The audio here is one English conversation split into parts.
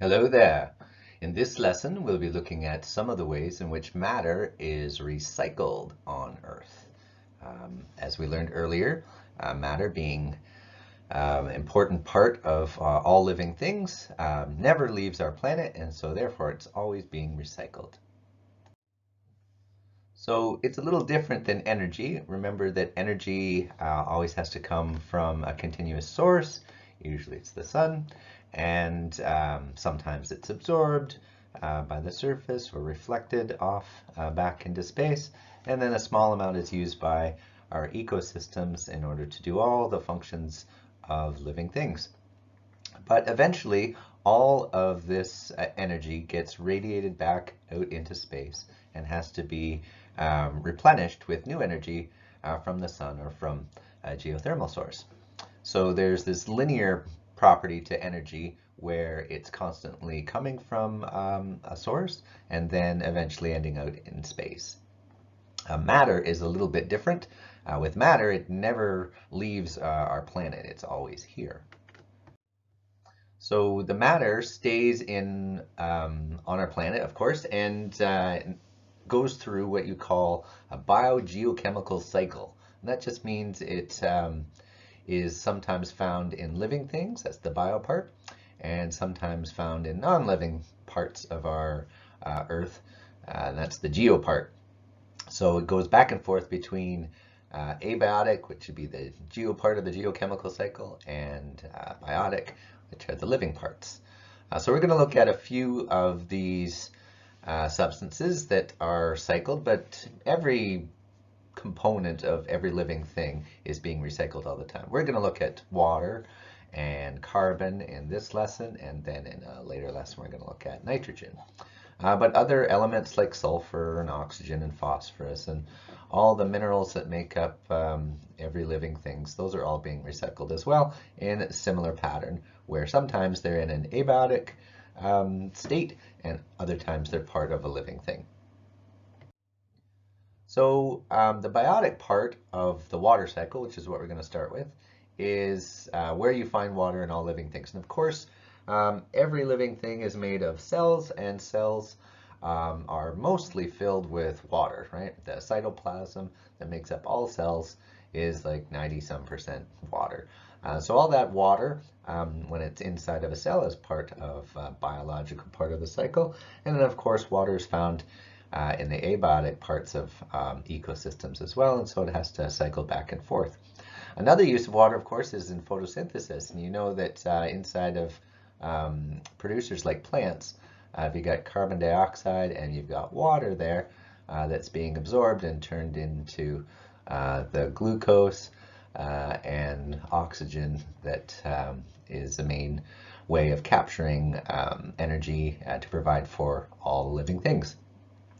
Hello there. In this lesson, we'll be looking at some of the ways in which matter is recycled on Earth. As we learned earlier, matter being an important part of all living things never leaves our planet, and so therefore it's always being recycled. So it's a little different than energy. Remember that energy always has to come from a continuous source. Usually it's the sun, and sometimes it's absorbed by the surface or reflected off back into space. And then a small amount is used by our ecosystems in order to do all the functions of living things. But eventually, all of this energy gets radiated back out into space and has to be replenished with new energy from the sun or from a geothermal source. So there's this linear property to energy where it's constantly coming from a source and then eventually ending out in space. Matter is a little bit different. With matter, it never leaves our planet. It's always here. So the matter stays in on our planet, of course, and goes through what you call a biogeochemical cycle. And that just means it is sometimes found in living things, that's the bio part, and sometimes found in non-living parts of our Earth, and that's the geo part. So it goes back and forth between abiotic, which would be the geo part of the geochemical cycle, and biotic, which are the living parts. So we're going to look at a few of these substances that are cycled, but every component of every living thing is being recycled all the time. We're going to look at water and carbon in this lesson, and then in a later lesson we're going to look at nitrogen. But other elements like sulfur and oxygen and phosphorus and all the minerals that make up every living things, those are all being recycled as well in a similar pattern, where sometimes they're in an abiotic state and other times they're part of a living thing. So the biotic part of the water cycle, which is what we're going to start with, is where you find water in all living things. And of course, every living thing is made of cells, and cells are mostly filled with water, right? The cytoplasm that makes up all cells is like 90-some% water. So all that water, when it's inside of a cell, is part of biological part of the cycle. And then of course, water is found in the abiotic parts of ecosystems as well, and so it has to cycle back and forth. Another use of water, of course, is in photosynthesis, and you know that inside of producers like plants, if you got carbon dioxide and you've got water there that's being absorbed and turned into the glucose and oxygen that is the main way of capturing energy to provide for all living things.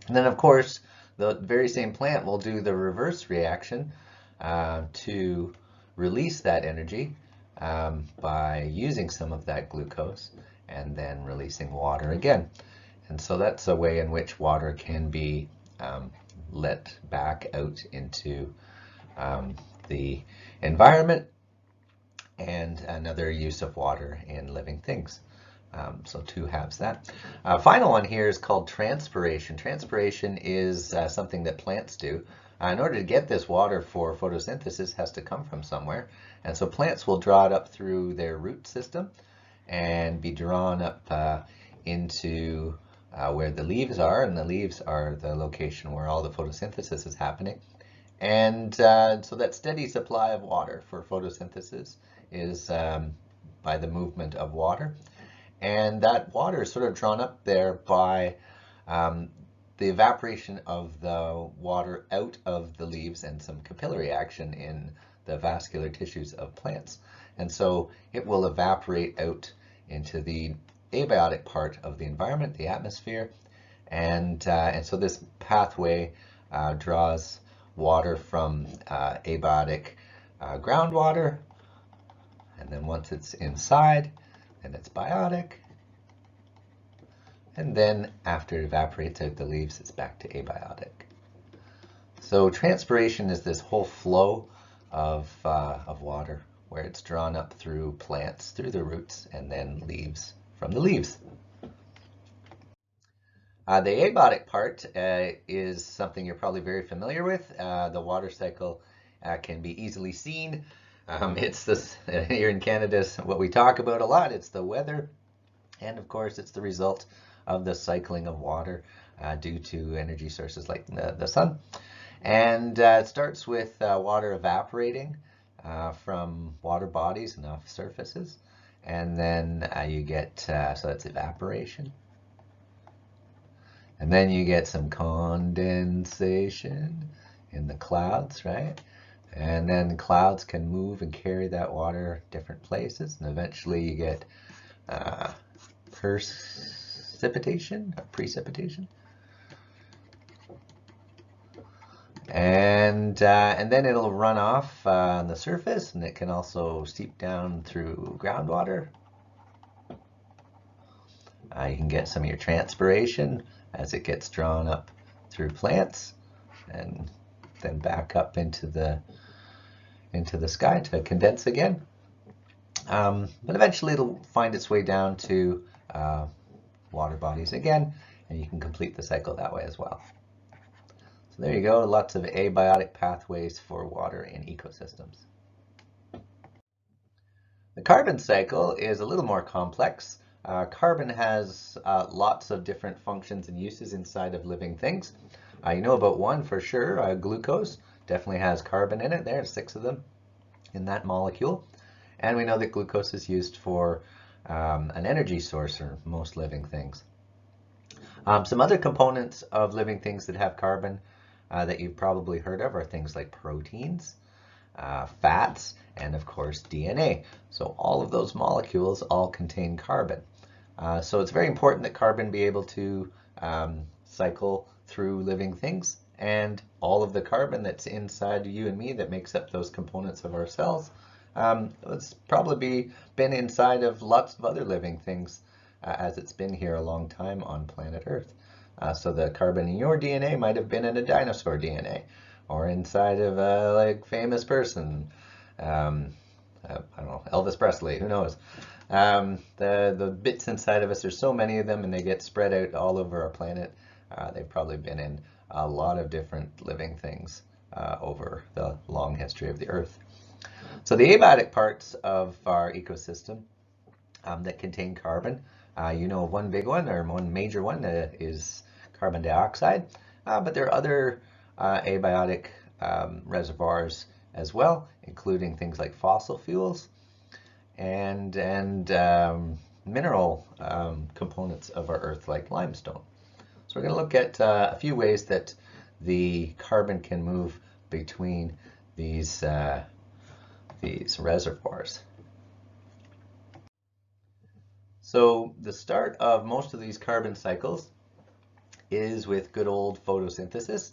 And then, of course, the very same plant will do the reverse reaction to release that energy by using some of that glucose and then releasing water again. And so that's a way in which water can be let back out into the environment, and another use of water in living things. So two halves that. Final one here is called transpiration. Transpiration is something that plants do. In order to get this water for photosynthesis, it has to come from somewhere. And so plants will draw it up through their root system and be drawn up into where the leaves are. And the leaves are the location where all the photosynthesis is happening. And so that steady supply of water for photosynthesis is by the movement of water. And that water is sort of drawn up there by the evaporation of the water out of the leaves and some capillary action in the vascular tissues of plants. And so it will evaporate out into the abiotic part of the environment, the atmosphere. And so this pathway draws water from abiotic groundwater. And then once it's inside, then it's biotic. And then after it evaporates out the leaves, it's back to abiotic. So transpiration is this whole flow of water where it's drawn up through plants, through the roots, and then leaves from the leaves. The abiotic part is something you're probably very familiar with. The water cycle can be easily seen. It's this here in Canada, is what we talk about a lot. It's the weather, and of course, it's the result of the cycling of water due to energy sources like the sun. And it starts with water evaporating from water bodies and off surfaces. And then you get, so that's evaporation. And then you get some condensation in the clouds, right? And then clouds can move and carry that water different places. And eventually you get precipitation. And then it'll run off on the surface, and it can also seep down through groundwater. You can get some of your transpiration as it gets drawn up through plants, and then back up into the sky to condense again. But eventually it'll find its way down to water bodies again, and you can complete the cycle that way as well. So there you go, lots of abiotic pathways for water in ecosystems. The carbon cycle is a little more complex. Carbon has lots of different functions and uses inside of living things. You know about one for sure, glucose definitely has carbon in it. There's 6 of them in that molecule. And we know that glucose is used for an energy source for most living things. Some other components of living things that have carbon that you've probably heard of are things like proteins, fats, and of course DNA. So all of those molecules all contain carbon. So it's very important that carbon be able to cycle through living things, and all of the carbon that's inside you and me that makes up those components of our cells, it's probably been inside of lots of other living things as it's been here a long time on planet Earth. So the carbon in your DNA might have been in a dinosaur DNA, or inside of a famous person. I don't know, Elvis Presley, who knows? The bits inside of us, there's so many of them, and they get spread out all over our planet. They've probably been in a lot of different living things over the long history of the Earth. So the abiotic parts of our ecosystem that contain carbon, you know, one big one, or one major one, is carbon dioxide, but there are other abiotic reservoirs as well, including things like fossil fuels and mineral components of our Earth, like limestone. So we're going to look at a few ways that the carbon can move between these reservoirs. So the start of most of these carbon cycles is with good old photosynthesis.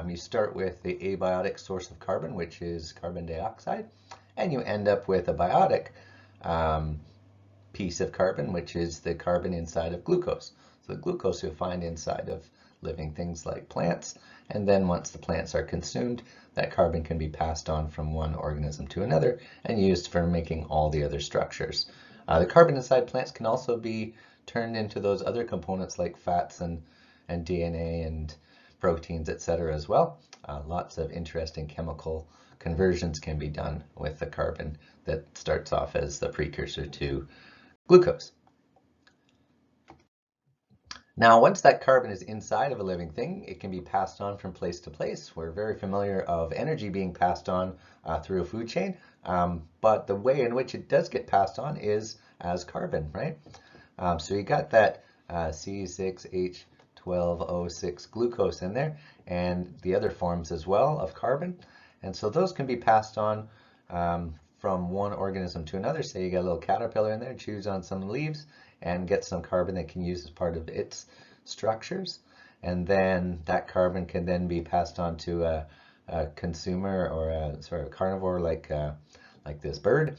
You start with the abiotic source of carbon, which is carbon dioxide, and you end up with a biotic piece of carbon, which is the carbon inside of glucose. So the glucose you'll find inside of living things like plants, and then once the plants are consumed, that carbon can be passed on from one organism to another and used for making all the other structures. The carbon inside plants can also be turned into those other components like fats and DNA and proteins, etc. as well. Lots of interesting chemical conversions can be done with the carbon that starts off as the precursor to glucose. Now, once that carbon is inside of a living thing, it can be passed on from place to place. We're very familiar of energy being passed on through a food chain, but the way in which it does get passed on is as carbon, right? So you got that C6H12O6 glucose in there, and the other forms as well of carbon. And so those can be passed on from one organism to another. Say you got a little caterpillar in there, chews on some leaves, and get some carbon that can use as part of its structures. And then that carbon can then be passed on to a consumer or a sort of carnivore like this bird.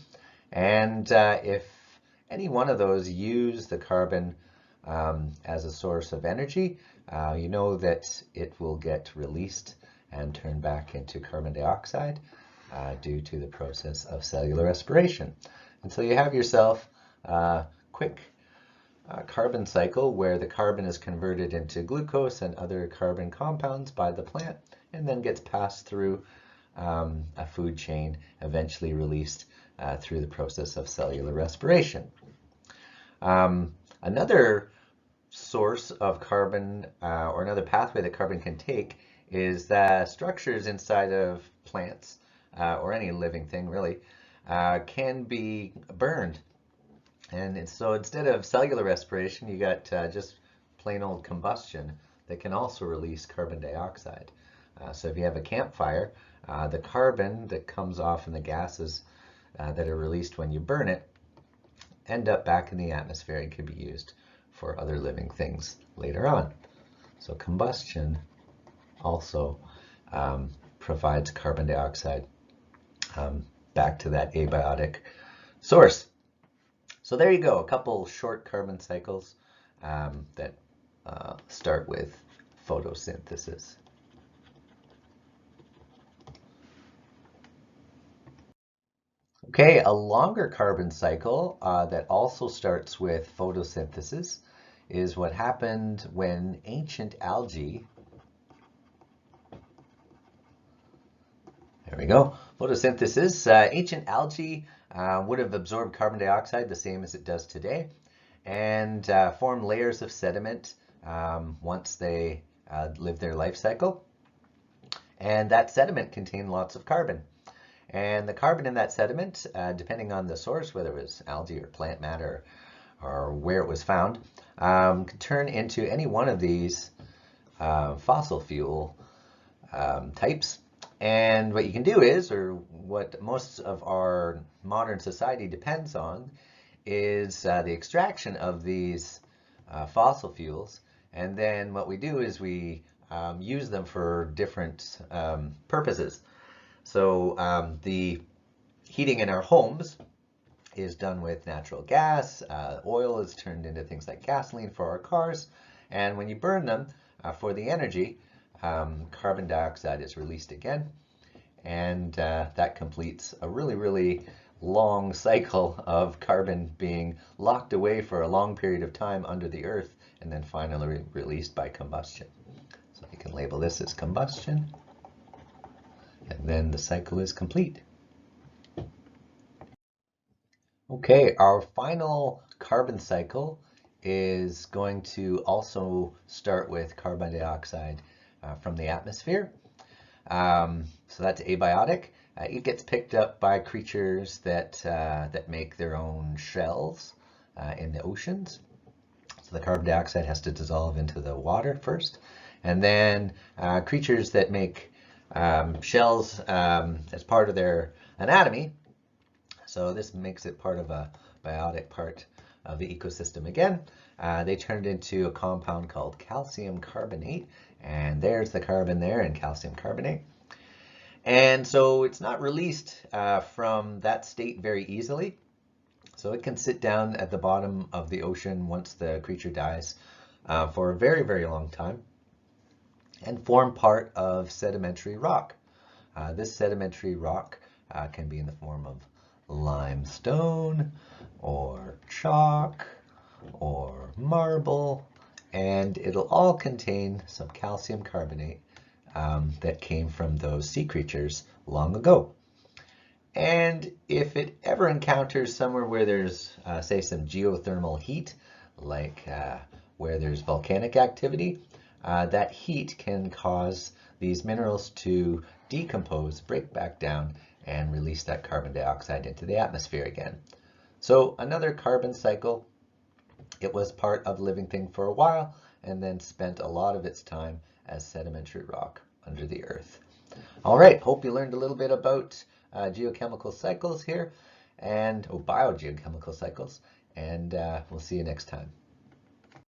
And if any one of those use the carbon as a source of energy, you know that it will get released and turn back into carbon dioxide due to the process of cellular respiration. And so you have yourself quick carbon cycle where the carbon is converted into glucose and other carbon compounds by the plant and then gets passed through a food chain, eventually released through the process of cellular respiration. Another source of carbon or another pathway that carbon can take is that structures inside of plants or any living thing really can be burned. And so instead of cellular respiration, you got just plain old combustion that can also release carbon dioxide. So if you have a campfire, the carbon that comes off in the gases that are released when you burn it end up back in the atmosphere and can be used for other living things later on. So combustion also provides carbon dioxide back to that abiotic source. So there you go, a couple short carbon cycles that start with photosynthesis. Okay, a longer carbon cycle that also starts with photosynthesis is what happened when ancient algae, there we go, photosynthesis, ancient algae would have absorbed carbon dioxide the same as it does today and formed layers of sediment once they lived their life cycle. And that sediment contained lots of carbon. And the carbon in that sediment, depending on the source, whether it was algae or plant matter or where it was found, could turn into any one of these fossil fuel types. And what you can do is, or what most of our modern society depends on, is the extraction of these fossil fuels. And then what we do is we use them for different purposes. So the heating in our homes is done with natural gas. Oil is turned into things like gasoline for our cars. And when you burn them for the energy, carbon dioxide is released again. And that completes a really, really long cycle of carbon being locked away for a long period of time under the earth and then finally released by combustion. So you can label this as combustion. And then the cycle is complete. Okay, our final carbon cycle is going to also start with carbon dioxide from the atmosphere. So that's abiotic. It gets picked up by creatures that make their own shells in the oceans. So the carbon dioxide has to dissolve into the water first. And then creatures that make shells as part of their anatomy. So this makes it part of a biotic part of the ecosystem again. They turned into a compound called calcium carbonate, and there's the carbon there in calcium carbonate. And so it's not released from that state very easily. So it can sit down at the bottom of the ocean once the creature dies for a very, very long time and form part of sedimentary rock. This sedimentary rock can be in the form of limestone or chalk or marble, and it'll all contain some calcium carbonate that came from those sea creatures long ago. And if it ever encounters somewhere where there's, say, some geothermal heat, like where there's volcanic activity, that heat can cause these minerals to decompose, break back down, and release that carbon dioxide into the atmosphere again. So another carbon cycle. It was part of the living thing for a while and then spent a lot of its time as sedimentary rock under the earth. All right, hope you learned a little bit about geochemical cycles here and biogeochemical cycles, and we'll see you next time.